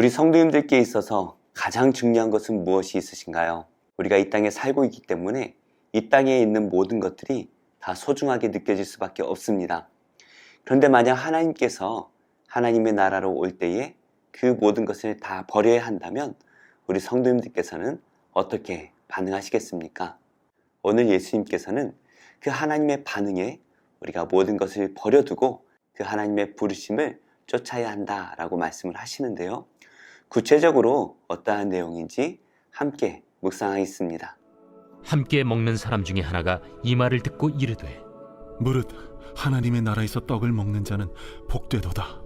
우리 성도님들께 있어서 가장 중요한 것은 무엇이 있으신가요? 우리가 이 땅에 살고 있기 때문에 이 땅에 있는 모든 것들이 다 소중하게 느껴질 수밖에 없습니다. 그런데 만약 하나님께서 하나님의 나라로 올 때에 그 모든 것을 다 버려야 한다면 우리 성도님들께서는 어떻게 반응하시겠습니까? 오늘 예수님께서는 그 하나님의 반응에 우리가 모든 것을 버려두고 그 하나님의 부르심을 쫓아야 한다라고 말씀을 하시는데요. 구체적으로 어떠한 내용인지 함께 묵상하겠습니다. 함께 먹는 사람 중에 하나가 이 말을 듣고 이르되 무릇 하나님의 나라에서 떡을 먹는 자는 복되도다.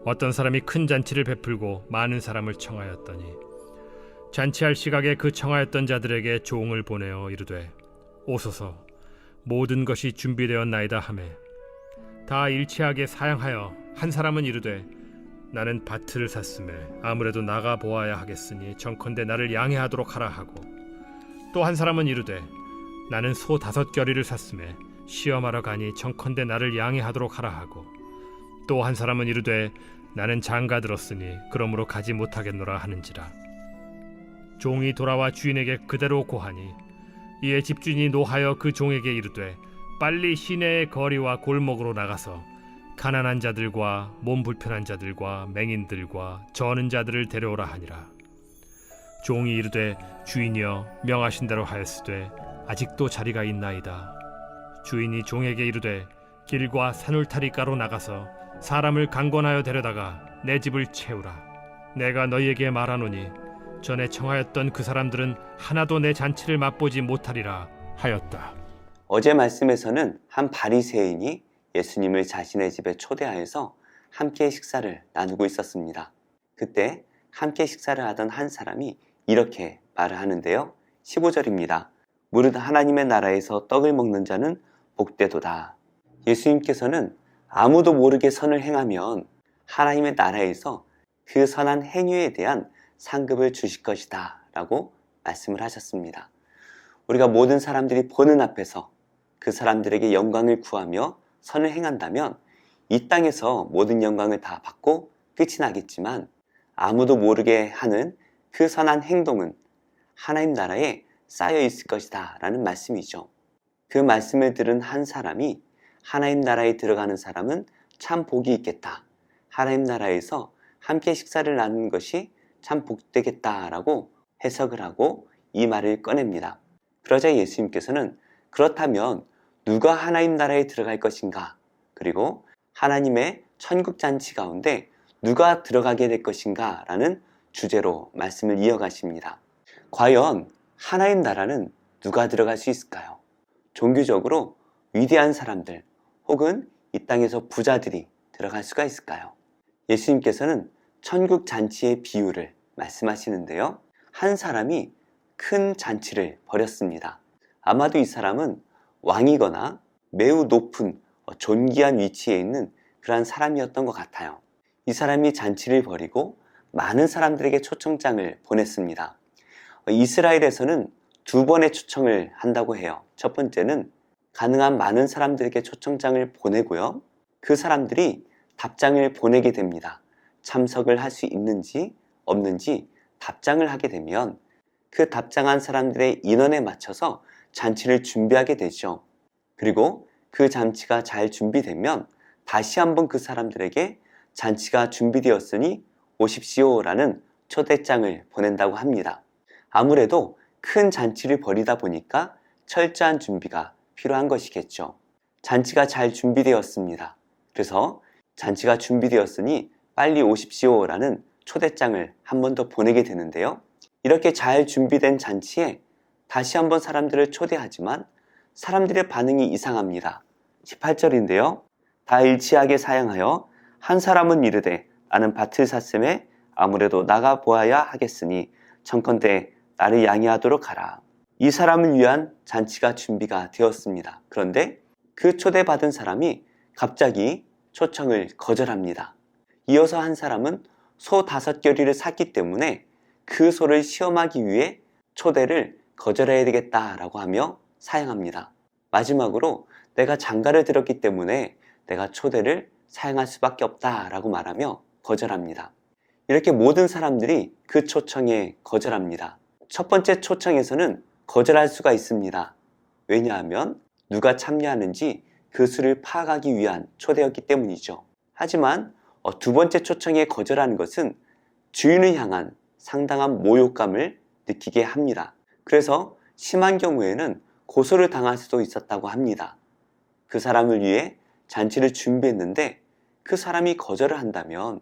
어떤 사람이 큰 잔치를 베풀고 많은 사람을 청하였더니 잔치할 시각에 그 청하였던 자들에게 종을 보내어 이르되 오소서 모든 것이 준비되었나이다 하매 다 일치하게 사양하여 한 사람은 이르되 나는 밭을 샀음에 아무래도 나가 보아야 하겠으니 정컨대 나를 양해하도록 하라 하고 또 한 사람은 이르되 나는 소 5겨리를 샀음에 시험하러 가니 정컨대 나를 양해하도록 하라 하고 또 한 사람은 이르되 나는 장가 들었으니 그러므로 가지 못하겠노라 하는지라. 종이 돌아와 주인에게 그대로 고하니 이에 집주인이 노하여 그 종에게 이르되 빨리 시내의 거리와 골목으로 나가서 가난한 자들과 몸 불편한 자들과 맹인들과 저는 자들을 데려오라 하니라. 종이 이르되 주인이여 명하신 대로 하였으되 아직도 자리가 있나이다. 주인이 종에게 이르되 길과 산울타리가로 나가서 사람을 강권하여 데려다가 내 집을 채우라. 내가 너희에게 말하노니 전에 청하였던 그 사람들은 하나도 내 잔치를 맛보지 못하리라 하였다. 어제 말씀에서는 한 바리새인이 예수님을 자신의 집에 초대하여서 함께 식사를 나누고 있었습니다. 그때 함께 식사를 하던 한 사람이 이렇게 말을 하는데요. 15절입니다. 무릇 하나님의 나라에서 떡을 먹는 자는 복되도다. 예수님께서는 아무도 모르게 선을 행하면 하나님의 나라에서 그 선한 행위에 대한 상급을 주실 것이다 라고 말씀을 하셨습니다. 우리가 모든 사람들이 보는 앞에서 그 사람들에게 영광을 구하며 선을 행한다면 이 땅에서 모든 영광을 다 받고 끝이 나겠지만 아무도 모르게 하는 그 선한 행동은 하나님 나라에 쌓여 있을 것이다 라는 말씀이죠. 그 말씀을 들은 한 사람이 하나님 나라에 들어가는 사람은 참 복이 있겠다. 하나님 나라에서 함께 식사를 나누는 것이 참 복되겠다라고 해석을 하고 이 말을 꺼냅니다. 그러자 예수님께서는 그렇다면 누가 하나님 나라에 들어갈 것인가? 그리고 하나님의 천국 잔치 가운데 누가 들어가게 될 것인가? 라는 주제로 말씀을 이어가십니다. 과연 하나님 나라는 누가 들어갈 수 있을까요? 종교적으로 위대한 사람들 혹은 이 땅에서 부자들이 들어갈 수가 있을까요? 예수님께서는 천국 잔치의 비유를 말씀하시는데요. 한 사람이 큰 잔치를 벌였습니다. 아마도 이 사람은 왕이거나 매우 높은 존귀한 위치에 있는 그러한 사람이었던 것 같아요. 이 사람이 잔치를 벌이고 많은 사람들에게 초청장을 보냈습니다. 이스라엘에서는 2번의 초청을 한다고 해요. 첫 번째는 가능한 많은 사람들에게 초청장을 보내고요. 그 사람들이 답장을 보내게 됩니다. 참석을 할 수 있는지 없는지 답장을 하게 되면 그 답장한 사람들의 인원에 맞춰서 잔치를 준비하게 되죠. 그리고 그 잔치가 잘 준비되면 다시 한번 그 사람들에게 잔치가 준비되었으니 오십시오라는 초대장을 보낸다고 합니다. 아무래도 큰 잔치를 벌이다 보니까 철저한 준비가 필요한 것이겠죠. 잔치가 잘 준비되었습니다. 그래서 잔치가 준비되었으니 빨리 오십시오라는 초대장을 한 번 더 보내게 되는데요. 이렇게 잘 준비된 잔치에 다시 한번 사람들을 초대하지만 사람들의 반응이 이상합니다. 18절인데요. 다 일치하게 사양하여 한 사람은 이르되 나는 밭을 샀음에 아무래도 나가 보아야 하겠으니 청컨대 나를 양해하도록 하라. 이 사람을 위한 잔치가 준비가 되었습니다. 그런데 그 초대받은 사람이 갑자기 초청을 거절합니다. 이어서 한 사람은 소 5겨리를 샀기 때문에 그 소를 시험하기 위해 초대를 거절해야 되겠다라고 하며 사양합니다. 마지막으로 내가 장가를 들었기 때문에 내가 초대를 사양할 수밖에 없다라고 말하며 거절합니다. 이렇게 모든 사람들이 그 초청에 거절합니다. 첫 번째 초청에서는 거절할 수가 있습니다. 왜냐하면 누가 참여하는지 그 수를 파악하기 위한 초대였기 때문이죠. 하지만 두 번째 초청에 거절하는 것은 주인을 향한 상당한 모욕감을 느끼게 합니다. 그래서 심한 경우에는 고소를 당할 수도 있었다고 합니다. 그 사람을 위해 잔치를 준비했는데 그 사람이 거절을 한다면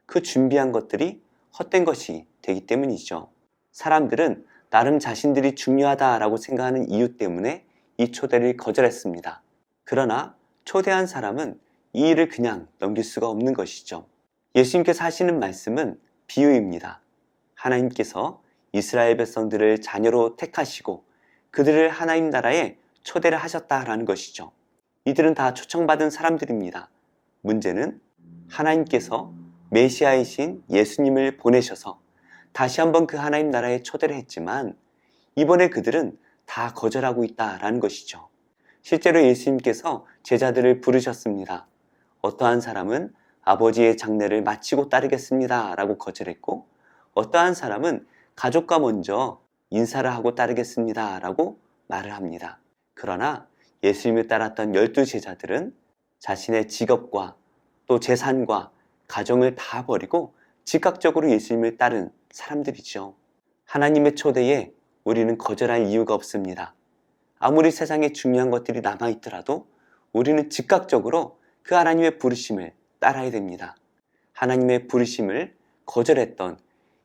그 준비한 것들이 헛된 것이 되기 때문이죠. 사람들은 나름 자신들이 중요하다라고 생각하는 이유 때문에 이 초대를 거절했습니다. 그러나 초대한 사람은 이 일을 그냥 넘길 수가 없는 것이죠. 예수님께서 하시는 말씀은 비유입니다. 하나님께서 이스라엘 백성들을 자녀로 택하시고 그들을 하나님 나라에 초대를 하셨다라는 것이죠. 이들은 다 초청받은 사람들입니다. 문제는 하나님께서 메시아이신 예수님을 보내셔서 다시 한번 그 하나님 나라에 초대를 했지만 이번에 그들은 다 거절하고 있다라는 것이죠. 실제로 예수님께서 제자들을 부르셨습니다. 어떠한 사람은 아버지의 장례를 마치고 따르겠습니다 라고 거절했고, 어떠한 사람은 가족과 먼저 인사를 하고 따르겠습니다 라고 말을 합니다. 그러나 예수님을 따랐던 12제자들은 자신의 직업과 또 재산과 가정을 다 버리고 즉각적으로 예수님을 따른 사람들이죠. 하나님의 초대에 우리는 거절할 이유가 없습니다. 아무리 세상에 중요한 것들이 남아있더라도 우리는 즉각적으로 그 하나님의 부르심을 따라야 됩니다. 하나님의 부르심을 거절했던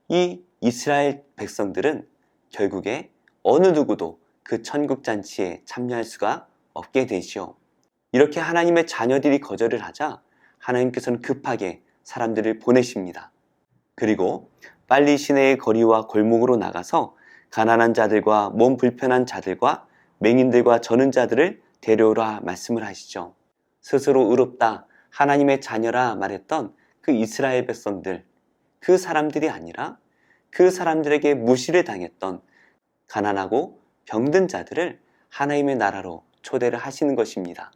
이 이스라엘 백성들은 결국에 어느 누구도 그 천국잔치에 참여할 수가 없게 되죠. 이렇게 하나님의 자녀들이 거절을 하자 하나님께서는 급하게 사람들을 보내십니다. 그리고 빨리 시내의 거리와 골목으로 나가서 가난한 자들과 몸 불편한 자들과 맹인들과 저는 자들을 데려오라 말씀을 하시죠. 스스로 의롭다 하나님의 자녀라 말했던 그 이스라엘 백성들, 그 사람들이 아니라 그 사람들에게 무시를 당했던 가난하고 병든 자들을 하나님의 나라로 초대를 하시는 것입니다.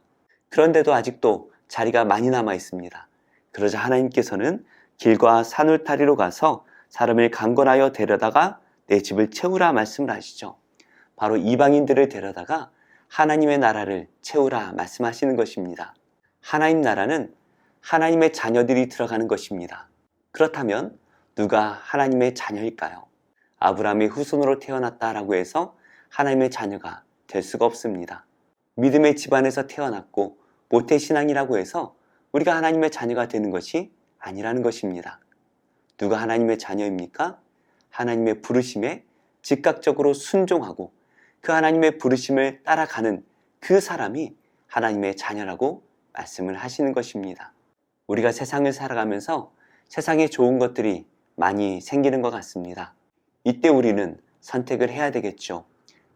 그런데도 아직도 자리가 많이 남아 있습니다. 그러자 하나님께서는 길과 산울타리로 가서 사람을 강권하여 데려다가 내 집을 채우라 말씀을 하시죠. 바로 이방인들을 데려다가 하나님의 나라를 채우라 말씀하시는 것입니다. 하나님 나라는 하나님의 자녀들이 들어가는 것입니다. 그렇다면 누가 하나님의 자녀일까요? 아브라함의 후손으로 태어났다라고 해서 하나님의 자녀가 될 수가 없습니다. 믿음의 집안에서 태어났고 모태신앙이라고 해서 우리가 하나님의 자녀가 되는 것이 아니라는 것입니다. 누가 하나님의 자녀입니까? 하나님의 부르심에 즉각적으로 순종하고 그 하나님의 부르심을 따라가는 그 사람이 하나님의 자녀라고 말씀을 하시는 것입니다. 우리가 세상을 살아가면서 세상에 좋은 것들이 많이 생기는 것 같습니다. 이때 우리는 선택을 해야 되겠죠.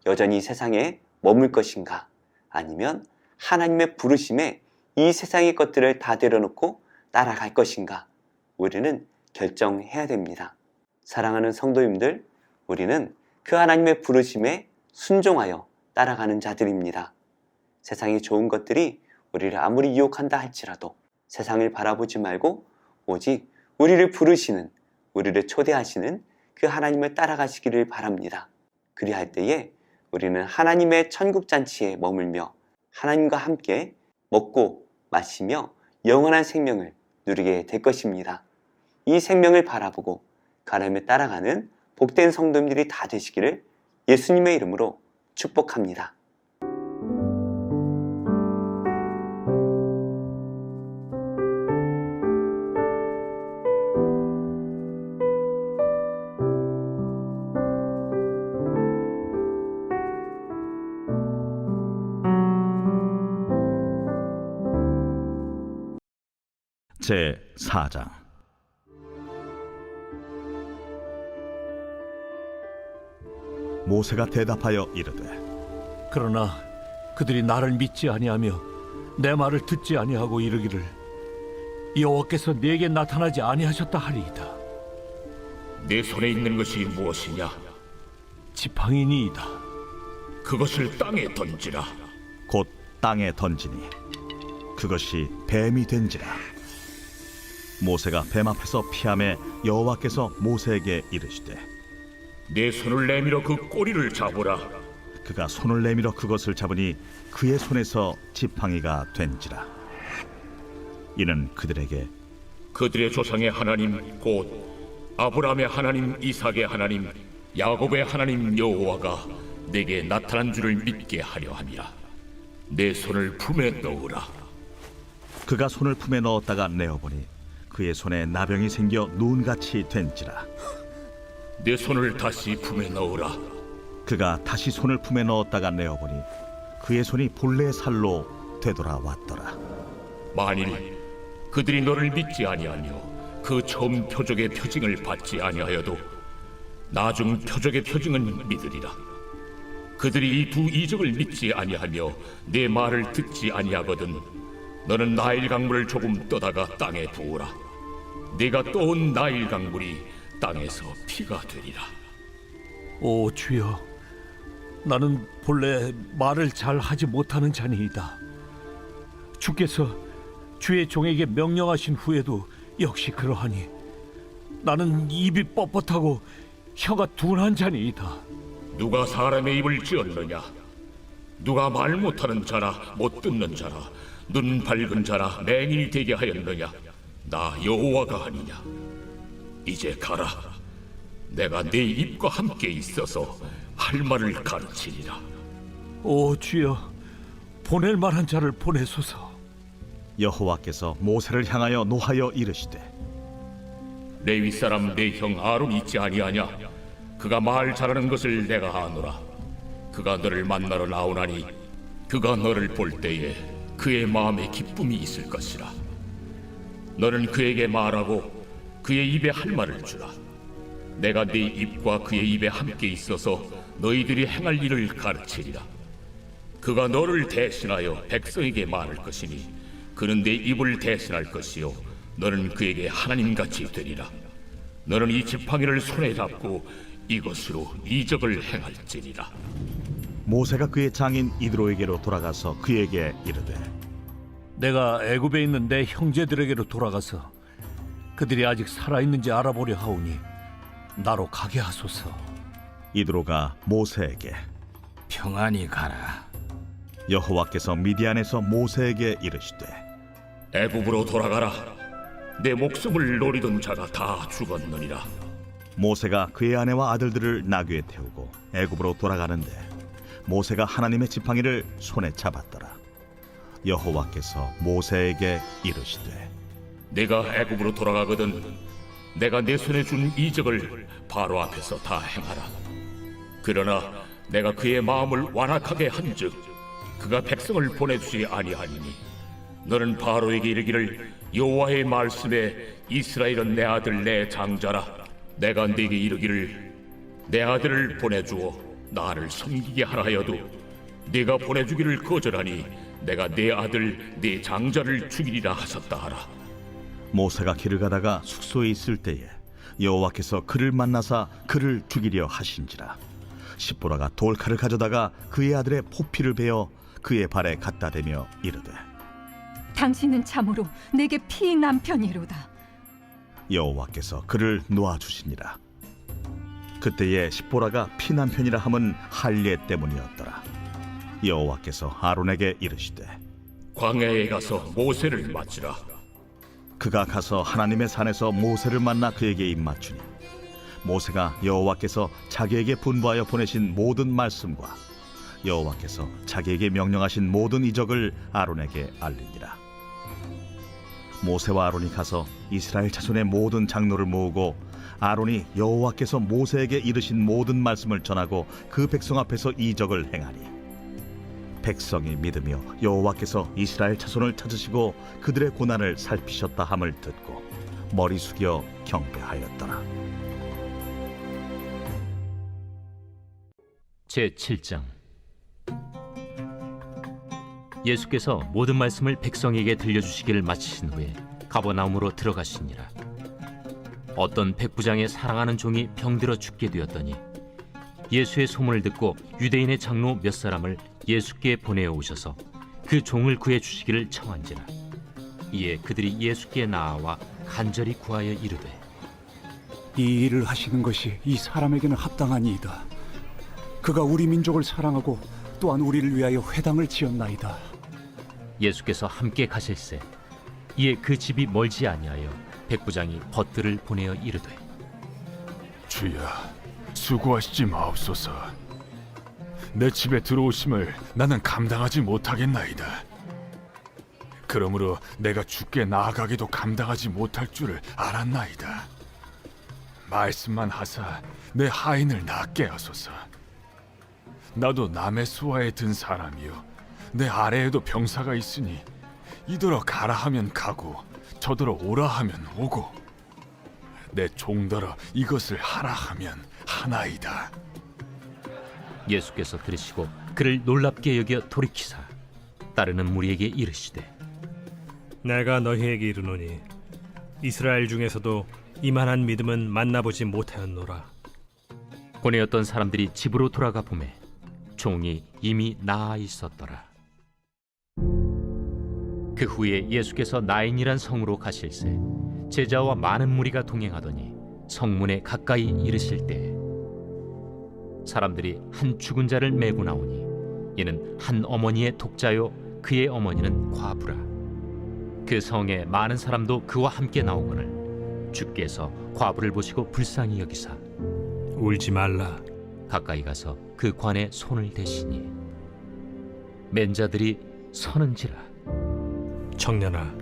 여전히 세상에 머물 것인가? 아니면 하나님의 부르심에 이 세상의 것들을 다 내려놓고 따라갈 것인가? 우리는 결정해야 됩니다. 사랑하는 성도님들, 우리는 그 하나님의 부르심에 순종하여 따라가는 자들입니다. 세상에 좋은 것들이 우리를 아무리 유혹한다 할지라도 세상을 바라보지 말고 오직 우리를 부르시는, 우리를 초대하시는 그 하나님을 따라가시기를 바랍니다. 그리할 때에 우리는 하나님의 천국잔치에 머물며 하나님과 함께 먹고 마시며 영원한 생명을 누리게 될 것입니다. 이 생명을 바라보고 하나님을 따라가는 복된 성도님들이 다 되시기를 예수님의 이름으로 축복합니다. 제 4장. 모세가 대답하여 이르되 그러나 그들이 나를 믿지 아니하며 내 말을 듣지 아니하고 이르기를 여호와께서 네게 나타나지 아니하셨다 하리이다. 네 손에 있는 것이 무엇이냐? 지팡이니이다. 그것을 땅에 던지라. 곧 땅에 던지니 그것이 뱀이 된지라. 모세가 뱀 앞에서 피함에 여호와께서 모세에게 이르시되 내 손을 내밀어 그 꼬리를 잡으라. 그가 손을 내밀어 그것을 잡으니 그의 손에서 지팡이가 된지라. 이는 그들에게 그들의 조상의 하나님 곧 아브라함의 하나님, 이삭의 하나님, 야곱의 하나님 여호와가 내게 나타난 줄을 믿게 하려 함이라. 내 손을 품에 넣으라. 그가 손을 품에 넣었다가 내어보니 그의 손에 나병이 생겨 눈같이 된지라. 내 손을 다시 품에 넣으라. 그가 다시 손을 품에 넣었다가 내어보니 그의 손이 본래 살로 되돌아왔더라. 만일 그들이 너를 믿지 아니하며 그 처음 표적의 표징을 받지 아니하여도 나중 표적의 표징은 믿으리라. 그들이 이 두 이적을 믿지 아니하며 내 말을 듣지 아니하거든 너는 나일 강물을 조금 떠다가 땅에 부으라. 네가 떠온 나일 강물이 땅에서 피가 되리라. 오 주여, 나는 본래 말을 잘 하지 못하는 자니이다. 주께서 주의 종에게 명령하신 후에도 역시 그러하니 나는 입이 뻣뻣하고 혀가 둔한 자니이다. 누가 사람의 입을 지었느냐? 누가 말 못하는 자라 못 듣는 자라 눈 밝은 자라 맹인이 되게 하였느냐? 나 여호와가 아니냐? 이제 가라. 내가 네 입과 함께 있어서 할 말을 가르치리라. 오 주여, 보낼 만한 자를 보내소서. 여호와께서 모세를 향하여 노하여 이르시되 레위 사람 내 형 아론이 있지 아니하냐? 그가 말 잘하는 것을 내가 아노라. 그가 너를 만나러 나오나니 그가 너를 볼 때에 그의 마음에 기쁨이 있을 것이라. 너는 그에게 말하고 그의 입에 할 말을 주라. 내가 네 입과 그의 입에 함께 있어서 너희들이 행할 일을 가르치리라. 그가 너를 대신하여 백성에게 말할 것이니 그는 내 입을 대신할 것이요 너는 그에게 하나님같이 되리라. 너는 이 지팡이를 손에 잡고 이것으로 이적을 행할지니라. 모세가 그의 장인 이드로에게로 돌아가서 그에게 이르되 내가 애굽에 있는 내 형제들에게로 돌아가서 그들이 아직 살아있는지 알아보려 하오니 나로 가게 하소서. 이드로가 모세에게 평안히 가라. 여호와께서 미디안에서 모세에게 이르시되 애굽으로 돌아가라. 내 목숨을 노리던 자가 다 죽었느니라. 모세가 그의 아내와 아들들을 나귀에 태우고 애굽으로 돌아가는데 모세가 하나님의 지팡이를 손에 잡았더라. 여호와께서 모세에게 이르시되 내가 애굽으로 돌아가거든 내가 내 손에 준 이적을 바로 앞에서 다 행하라. 그러나 내가 그의 마음을 완악하게 한즉 그가 백성을 보내주지 아니하니니 너는 바로에게 이르기를 여호와의 말씀에 이스라엘은 내 아들 내 장자라. 내가 네게 이르기를 내 아들을 보내주어 나를 섬기게 하라 하여도 네가 보내주기를 거절하니 내가 내 아들 내 장자를 죽이리라 하셨다 하라. 모세가 길을 가다가 숙소에 있을 때에 여호와께서 그를 만나사 그를 죽이려 하신지라. 십보라가 돌칼을 가져다가 그의 아들의 포피를 베어 그의 발에 갖다 대며 이르되 당신은 참으로 내게 피 남편이로다. 여호와께서 그를 놓아주시니라. 그때에 십보라가 피난편이라 함은 할례 때문이었더라. 여호와께서 아론에게 이르시되 광야에 가서 모세를 맞으라. 그가 가서 하나님의 산에서 모세를 만나 그에게 입맞추니 모세가 여호와께서 자기에게 분부하여 보내신 모든 말씀과 여호와께서 자기에게 명령하신 모든 이적을 아론에게 알리니라. 모세와 아론이 가서 이스라엘 자손의 모든 장로를 모으고 아론이 여호와께서 모세에게 이르신 모든 말씀을 전하고 그 백성 앞에서 이적을 행하니 백성이 믿으며 여호와께서 이스라엘 자손을 찾으시고 그들의 고난을 살피셨다 함을 듣고 머리 숙여 경배하였더라. 제7장 예수께서 모든 말씀을 백성에게 들려주시기를 마치신 후에 가버나움으로 들어가시니라. 어떤 백부장의 사랑하는 종이 병들어 죽게 되었더니 예수의 소문을 듣고 유대인의 장로 몇 사람을 예수께 보내어 오셔서 그 종을 구해 주시기를 청한지라. 이에 그들이 예수께 나아와 간절히 구하여 이르되 이 일을 하시는 것이 이 사람에게는 합당하니이다. 그가 우리 민족을 사랑하고 또한 우리를 위하여 회당을 지었나이다. 예수께서 함께 가실새 이에 그 집이 멀지 아니하여 백부장이 벗들을 보내어 이르되 주여, 수고하시지 마옵소서. 내 집에 들어오심을 나는 감당하지 못하겠나이다. 그러므로 내가 주께 나아가기도 감당하지 못할 줄을 알았나이다. 말씀만 하사 내 하인을 낫게 하소서. 나도 남의 수하에 든 사람이요 내 아래에도 병사가 있으니 이더러 가라 하면 가고 저더러 오라 하면 오고 내 종더러 이것을 하라 하면 하나이다. 예수께서 들으시고 그를 놀랍게 여겨 돌이키사 따르는 무리에게 이르시되 내가 너희에게 이르노니 이스라엘 중에서도 이만한 믿음은 만나보지 못하였노라. 보내었던 사람들이 집으로 돌아가 보매 종이 이미 나아 있었더라. 그 후에 예수께서 나인이란 성으로 가실새 제자와 많은 무리가 동행하더니 성문에 가까이 이르실 때 사람들이 한 죽은 자를 메고 나오니 이는 한 어머니의 독자요 그의 어머니는 과부라. 그 성에 많은 사람도 그와 함께 나오거늘 주께서 과부를 보시고 불쌍히 여기사 울지 말라. 가까이 가서 그 관에 손을 대시니 맨 자들이 서는지라. 청년아,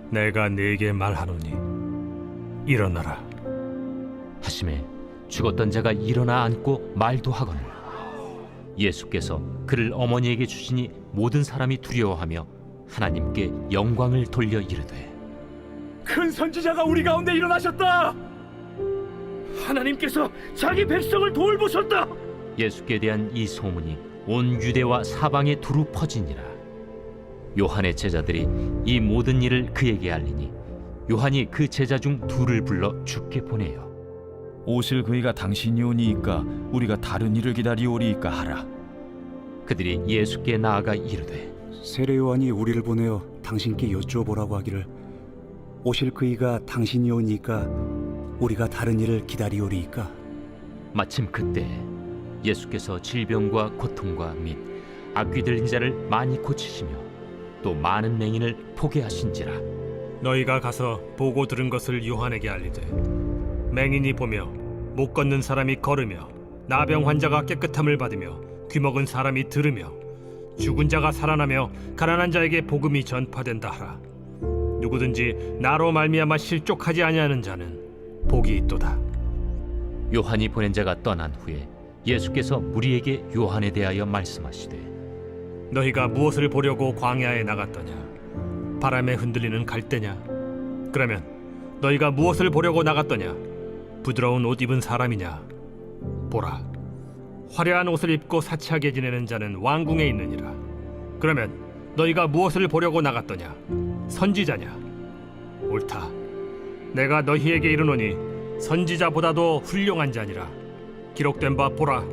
내가 네게 말하노니 일어나라. 하심에 죽었던 자가 일어나 앉고 말도 하거늘 예수께서 그를 어머니에게 주시니 모든 사람이 두려워하며 하나님께 영광을 돌려 이르되 큰 선지자가 우리 가운데 일어나셨다. 하나님께서 자기 백성을 돌보셨다. 예수께 대한 이 소문이 온 유대와 사방에 두루 퍼지니라. 요한의 제자들이 이 모든 일을 그에게 알리니 요한이 그 제자 중 둘을 불러 주께 보내요. 오실 그이가 당신이 오니이까 우리가 다른 일을 기다리오리이까 하라. 그들이 예수께 나아가 이르되 세례 요한이 우리를 보내어 당신께 여쭈어보라고 하기를 오실 그이가 당신이 오니까 우리가 다른 일을 기다리오리이까. 마침 그때 예수께서 질병과 고통과 및 악귀 들린 자를 많이 고치시며 또 많은 맹인을 포게 하신지라. 너희가 가서 보고 들은 것을 요한에게 알리되 맹인이 보며 못 걷는 사람이 걸으며 나병 환자가 깨끗함을 받으며 귀먹은 사람이 들으며 죽은 자가 살아나며 가난한 자에게 복음이 전파된다 하라. 누구든지 나로 말미암아 실족하지 아니하는 자는 복이 있도다. 요한이 보낸 자가 떠난 후에 예수께서 무리에게 요한에 대하여 말씀하시되 너희가 무엇을 보려고 광야에 나갔더냐? 바람에 흔들리는 갈대냐? 그러면 너희가 무엇을 보려고 나갔더냐? 부드러운 옷 입은 사람이냐? 보라, 화려한 옷을 입고 사치하게 지내는 자는 왕궁에 있느니라. 그러면 너희가 무엇을 보려고 나갔더냐? 선지자냐? 옳다. 내가 너희에게 이르노니 선지자보다도 훌륭한 자니라. 기록된 바 보라,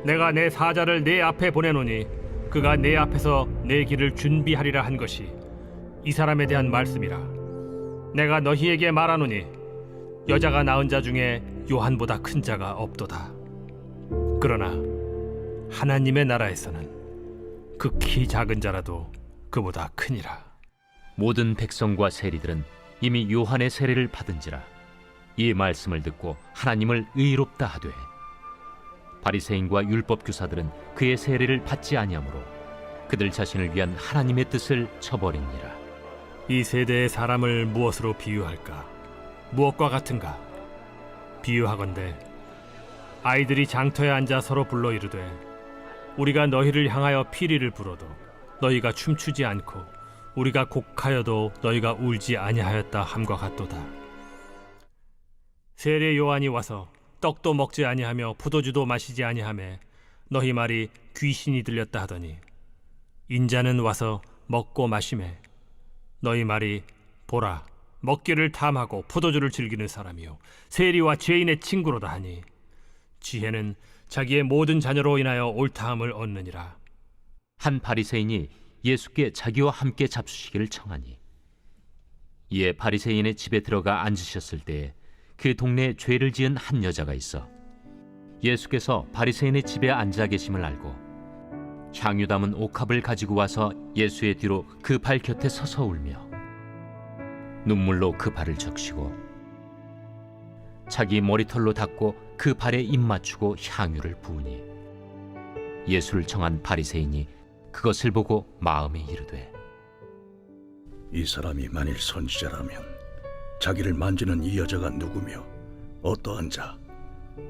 내가 내 사자를 내 앞에 보내노니 그가 내 앞에서 내 길을 준비하리라 한 것이 이 사람에 대한 말씀이라. 내가 너희에게 말하노니 여자가 낳은 자 중에 요한보다 큰 자가 없도다. 그러나 하나님의 나라에서는 극히 작은 자라도 그보다 크니라. 모든 백성과 세리들은 이미 요한의 세례를 받은지라. 이 말씀을 듣고 하나님을 의롭다 하되 바리새인과 율법 교사들은 그의 세례를 받지 아니하므로 그들 자신을 위한 하나님의 뜻을 저버리니라. 이 세대의 사람을 무엇으로 비유할까? 무엇과 같은가? 비유하건대 아이들이 장터에 앉아 서로 불러 이르되 우리가 너희를 향하여 피리를 불어도 너희가 춤추지 않고 우리가 곡하여도 너희가 울지 아니하였다 함과 같도다. 세례 요한이 와서 떡도 먹지 아니하며 포도주도 마시지 아니하매 너희 말이 귀신이 들렸다 하더니 인자는 와서 먹고 마시매 너희 말이 보라, 먹기를 탐하고 포도주를 즐기는 사람이요 세리와 죄인의 친구로다 하니 지혜는 자기의 모든 자녀로 인하여 옳다함을 얻느니라. 한 바리새인이 예수께 자기와 함께 잡수시기를 청하니 이에 바리새인의 집에 들어가 앉으셨을 때 그 동네에 죄를 지은 한 여자가 있어 예수께서 바리새인의 집에 앉아 계심을 알고 향유 담은 옥합을 가지고 와서 예수의 뒤로 그 발 곁에 서서 울며 눈물로 그 발을 적시고 자기 머리털로 닦고 그 발에 입 맞추고 향유를 부으니 예수를 청한 바리새인이 그것을 보고 마음에 이르되 이 사람이 만일 선지자라면 자기를 만지는 이 여자가 누구며 어떠한 자,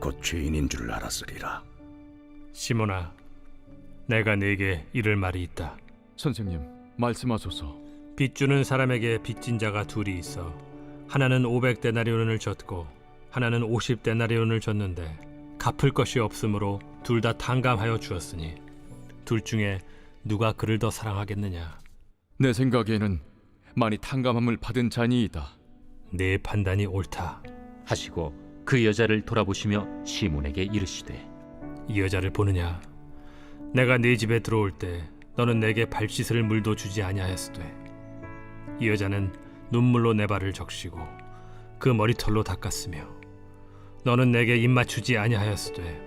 곧 죄인인 줄 알았으리라. 시몬아, 내가 네게 이를 말이 있다. 선생님, 말씀하소서. 빚주는 사람에게 빚진 자가 둘이 있어 하나는 500데나리온을 줬고 하나는 50데나리온을 줬는데 갚을 것이 없으므로 둘 다 탕감하여 주었으니 둘 중에 누가 그를 더 사랑하겠느냐? 내 생각에는 많이 탕감함을 받은 자니이다. 네 판단이 옳다. 하시고 그 여자를 돌아보시며 시몬에게 이르시되 이 여자를 보느냐? 내가 네 집에 들어올 때 너는 내게 발 씻을 물도 주지 아니하였으되 이 여자는 눈물로 내 발을 적시고 그 머리털로 닦았으며 너는 내게 입 맞추지 아니하였으되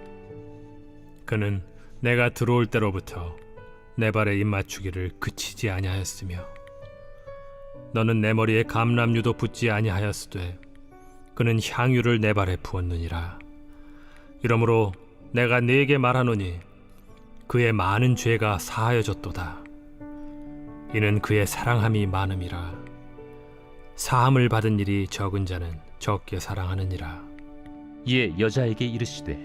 그는 내가 들어올 때로부터 내 발에 입 맞추기를 그치지 아니하였으며 너는 내 머리에 감람유도 붓지 아니하였으되 그는 향유를 내 발에 부었느니라. 이러므로 내가 네게 말하노니 그의 많은 죄가 사하여졌도다. 이는 그의 사랑함이 많음이라. 사함을 받은 일이 적은 자는 적게 사랑하느니라. 이에 여자에게 이르시되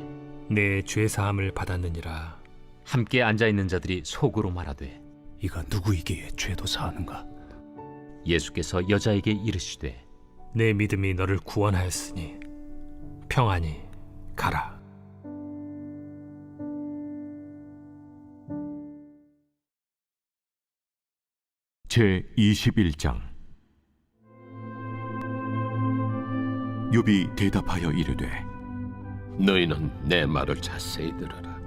내 죄 사함을 받았느니라. 함께 앉아있는 자들이 속으로 말하되 이가 누구이기에 죄도 사하는가? 예수께서 여자에게 이르시되 내 믿음이 너를 구원하였으니 평안히 가라. 제21장 욥이 대답하여 이르되 너희는 내 말을 자세히 들어라.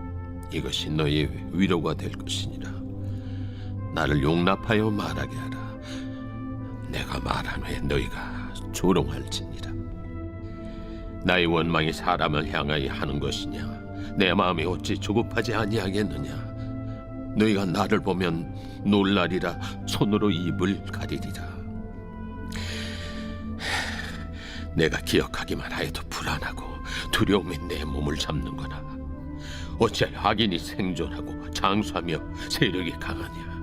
이것이 너희의 위로가 될 것이니라. 나를 용납하여 말하게 하라. 내가 말한 후에 너희가 조롱할지니라. 나의 원망이 사람을 향하여 하는 것이냐? 내 마음이 어찌 조급하지 아니하겠느냐? 너희가 나를 보면 놀라리라. 손으로 입을 가리리라. 내가 기억하기만 하여도 불안하고 두려움이 내 몸을 잡는구나. 어찌하여 악인이 생존하고 장수하며 세력이 강하냐?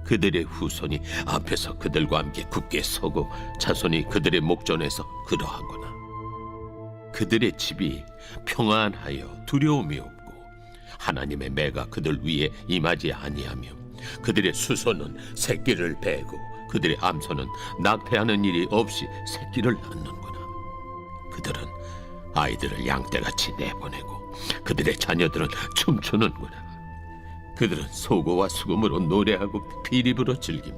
그들의 후손이 앞에서 그들과 함께 굳게 서고 자손이 그들의 목전에서 그러하구나. 그들의 집이 평안하여 두려움이 없고 하나님의 매가 그들 위에 임하지 아니하며 그들의 수소는 새끼를 베고 그들의 암소는 낙태하는 일이 없이 새끼를 낳는구나. 그들은 아이들을 양떼같이 내보내고 그들의 자녀들은 춤추는구나. 그들은 소고와 수금으로 노래하고 비립으로 즐기며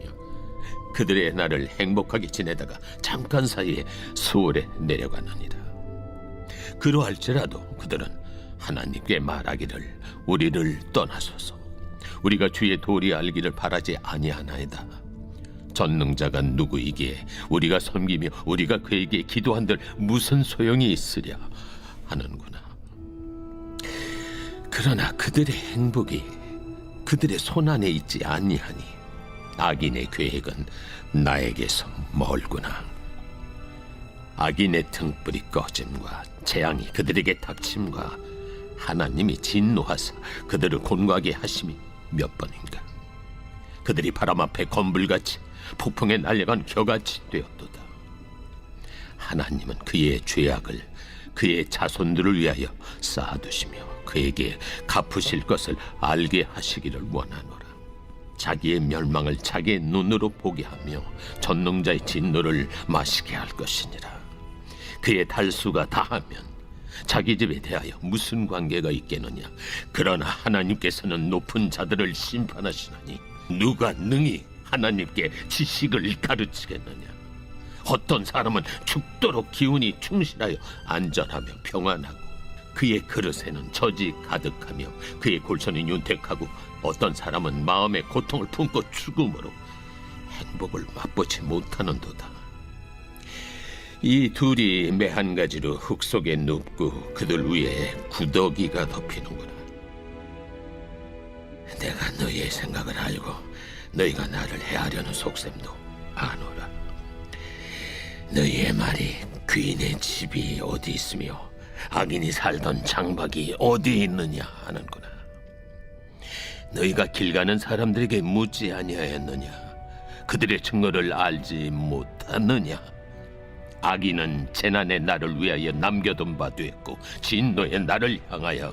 그들의 날을 행복하게 지내다가 잠깐 사이에 수월에 내려가느니라. 그러할지라도 그들은 하나님께 말하기를 우리를 떠나소서. 우리가 주의 도리 알기를 바라지 아니하나이다. 전능자가 누구이기에 우리가 섬기며 우리가 그에게 기도한들 무슨 소용이 있으랴 하는구나. 그러나 그들의 행복이 그들의 손안에 있지 아니하니 악인의 계획은 나에게서 멀구나. 악인의 등불이 꺼짐과 재앙이 그들에게 닥침과 하나님이 진노하사 그들을 곤고하게 하심이 몇 번인가. 그들이 바람 앞에 건불같이 폭풍에 날려간 겨같이 되었도다. 하나님은 그의 죄악을 그의 자손들을 위하여 쌓아두시며 그에게 갚으실 것을 알게 하시기를 원하노라. 자기의 멸망을 자기의 눈으로 보게 하며 전능자의 진노를 마시게 할 것이니라. 그의 달수가 다하면 자기 집에 대하여 무슨 관계가 있겠느냐. 그러나 하나님께서는 높은 자들을 심판하시나니 누가 능히 하나님께 지식을 가르치겠느냐. 어떤 사람은 죽도록 기운이 충실하여 안전하며 평안하고 그의 그릇에는 젖이 가득하며 그의 골선이 윤택하고 어떤 사람은 마음의 고통을 품고 죽음으로 행복을 맛보지 못하는도다. 이 둘이 매 한 가지로 흙 속에 눕고 그들 위에 구더기가 덮이는구나. 내가 너희의 생각을 알고 너희가 나를 해하려는 속셈도 아노라. 너희의 말이 귀인의 집이 어디 있으며 악인이 살던 장막이 어디 있느냐 하는구나. 너희가 길 가는 사람들에게 묻지 아니하였느냐? 그들의 증거를 알지 못하느냐? 악인은 재난의 날을 위하여 남겨둔 바 되었고 진노의 날을 향하여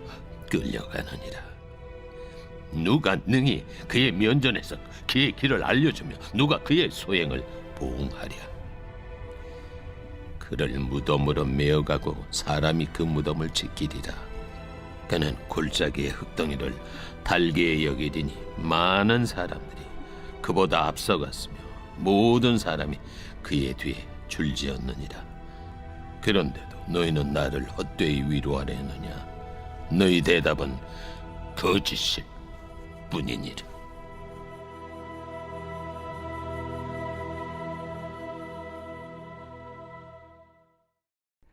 끌려가느니라. 누가 능히 그의 면전에서 그의 길을 알려주며 누가 그의 소행을 보응하랴? 그를 무덤으로 메어가고 사람이 그 무덤을 지키리라. 그는 골짜기의 흙덩이를 달게 여기리니 많은 사람들이 그보다 앞서갔으며 모든 사람이 그의 뒤에 줄지었느니라. 그런데도 너희는 나를 헛되이 위로하려 했느냐? 너희 대답은 거짓일 뿐이니라.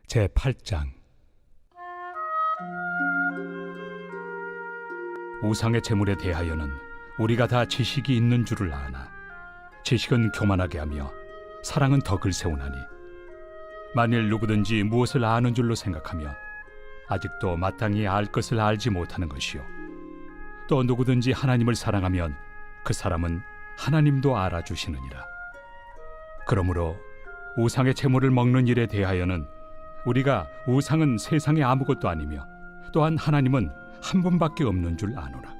제8장 우상의 제물에 대하여는 우리가 다 지식이 있는 줄을 아나 지식은 교만하게 하며 사랑은 덕을 세우나니 만일 누구든지 무엇을 아는 줄로 생각하면 아직도 마땅히 알 것을 알지 못하는 것이요 또 누구든지 하나님을 사랑하면 그 사람은 하나님도 알아주시느니라. 그러므로 우상의 제물을 먹는 일에 대하여는 우리가 우상은 세상에 아무것도 아니며 또한 하나님은 한 분밖에 없는 줄 아노라.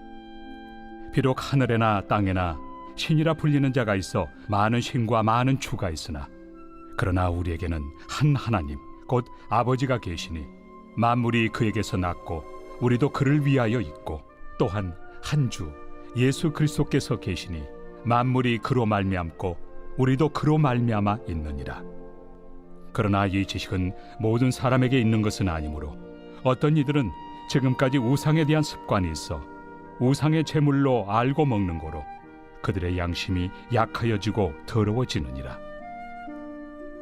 비록 하늘에나 땅에나 신이라 불리는 자가 있어 많은 신과 많은 주가 있으나 그러나 우리에게는 한 하나님 곧 아버지가 계시니 만물이 그에게서 났고 우리도 그를 위하여 있고 또한 한 주 예수 그리스도께서 계시니 만물이 그로 말미암고 우리도 그로 말미암아 있느니라. 그러나 이 지식은 모든 사람에게 있는 것은 아니므로 어떤 이들은 지금까지 우상에 대한 습관이 있어 우상의 제물로 알고 먹는 거로 그들의 양심이 약하여지고 더러워지느니라.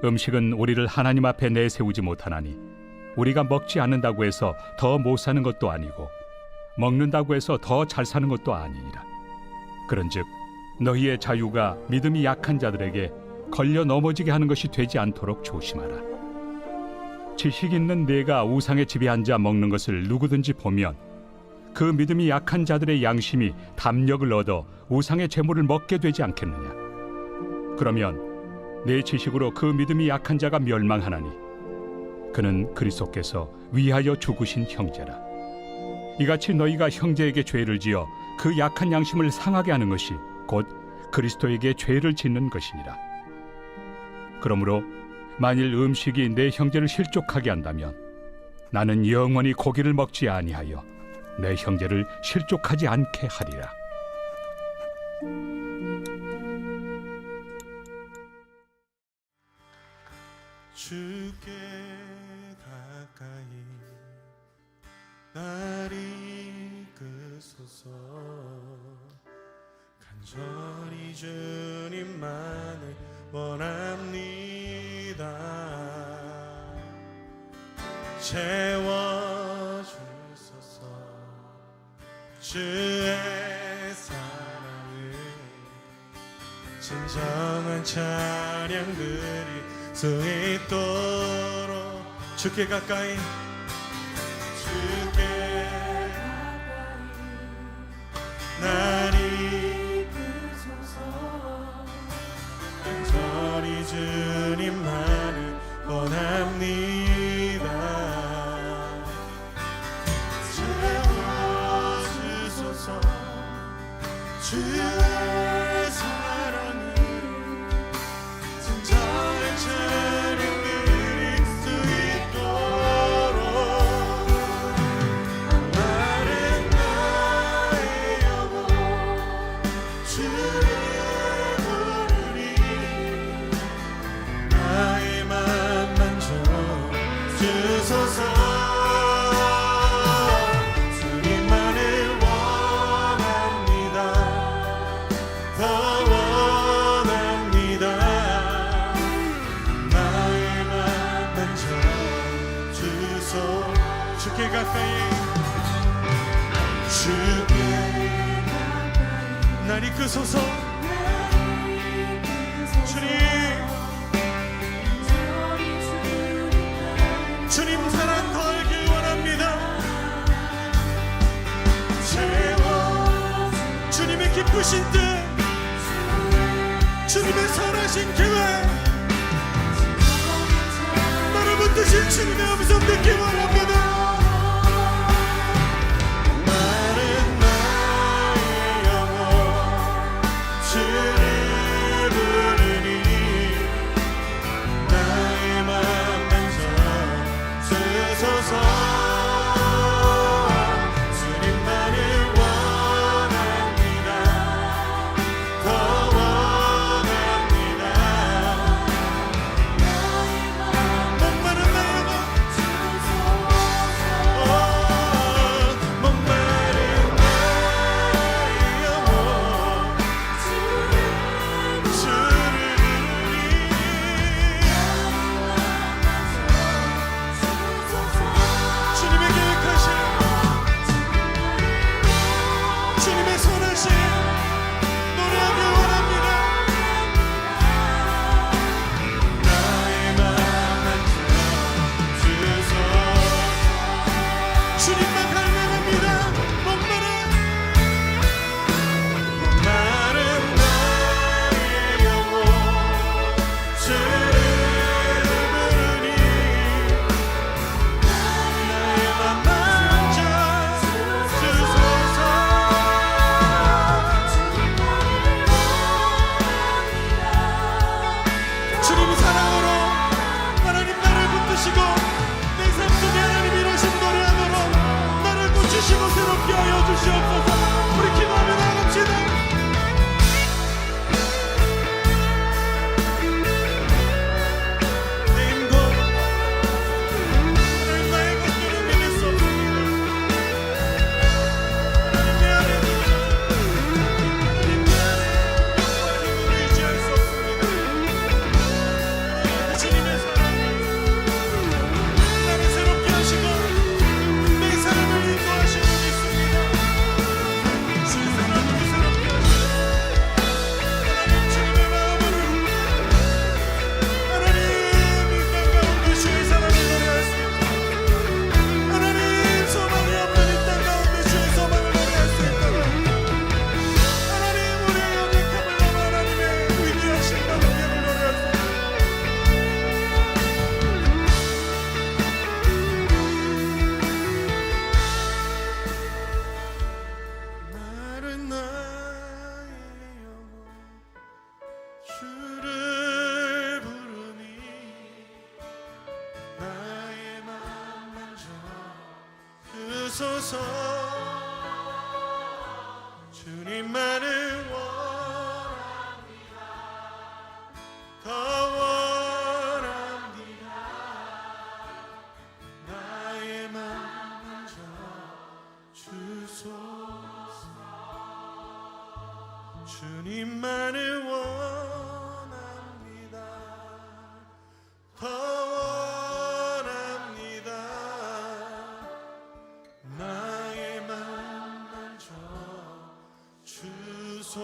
음식은 우리를 하나님 앞에 내세우지 못하나니 우리가 먹지 않는다고 해서 더 못 사는 것도 아니고 먹는다고 해서 더 잘 사는 것도 아니니라. 그런즉 너희의 자유가 믿음이 약한 자들에게 걸려 넘어지게 하는 것이 되지 않도록 조심하라. 지식 있는 내가 우상의 집에 앉아 먹는 것을 누구든지 보면 그 믿음이 약한 자들의 양심이 담력을 얻어 우상의 제물을 먹게 되지 않겠느냐? 그러면 내 지식으로 그 믿음이 약한 자가 멸망하나니 그는 그리스도께서 위하여 죽으신 형제라. 이같이 너희가 형제에게 죄를 지어 그 약한 양심을 상하게 하는 것이 곧 그리스도에게 죄를 짓는 것이니라. 그러므로 만일 음식이 내 형제를 실족하게 한다면 나는 영원히 고기를 먹지 아니하여 내 형제를 실족하지 않게 하리라. 주께 가까이 날 이끄소서. 간절히 주님만을 원합니다. 채워주소서. 주의 사랑을 진정한 찬양들이 수 있도록 주께 가까이 주께 날 이끄소서. 간절히 주님만을 원합니다. 채워주소서. 주의 사랑을 진정한 찬양들이 수 있도록 나는 나의 영혼 주를 부르리. 나의 맘 만져 주소서. 주님만을 원합니다. 주께 날 이끄소서. 주님 사랑 더 알길 원합니다. 채워 주님의 기쁘신 뜻, 주님의 선하신 계획, 나를 붙드신 주님의 음성 듣기 원합니다. 나는 나의 영혼 주를 부르니 나의 맘 만져 주소서. 주님만을 원합니다. 더 원합니다. 목마른 나의 영혼 목마른 나의 영혼 주를 부르니 주님의 계획하신 주님의 선하신 노래하길 원합니다. 나의 맘 만져 주소서. 주님만 갈망합니다. 목마른 나의 영혼 주를 부르니 나의 맘 만져 주소서. 주님 사랑으로 하나님 나를 붙드시고 내 삶 속에 하나님 이루신 노래하도록 나를 붙이시고 새롭게 하여 주시옵소서. 우리 기도하며 나갑시다. 내 힘과 하나님 나의 것들을 믿을 수 없습니다. 하나님 내 안에 하나님 내 안에 힘을 의지할 수 없습니다. 하나님 주님의 사랑을 나를 새롭게 하시고 내 삶을 인도하시고 있습니다. 주의 사랑으로 새롭게 하시고 하나님 주님의 마음으로 하나님 이 땅 가운데 주의 사랑을 노래할 수 있도록 하나님 소망이 없는 이 땅 가운데 주의 소망을 노래할 수 있도록 하나님 우리의 연약함을 넘어 하나님의 위대하신 감격을 노래할 수 있도록 나는 나의 영혼 주를 부르니 나의 맘 만져 주소서. 주님만을 원합니다. 더 원합니다. 나의 맘 만져 주소서. 주님만을 원합니다. 더 원합니다. 나의 맘 만져 주소서.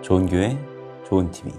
좋은 교회, 좋은 TV.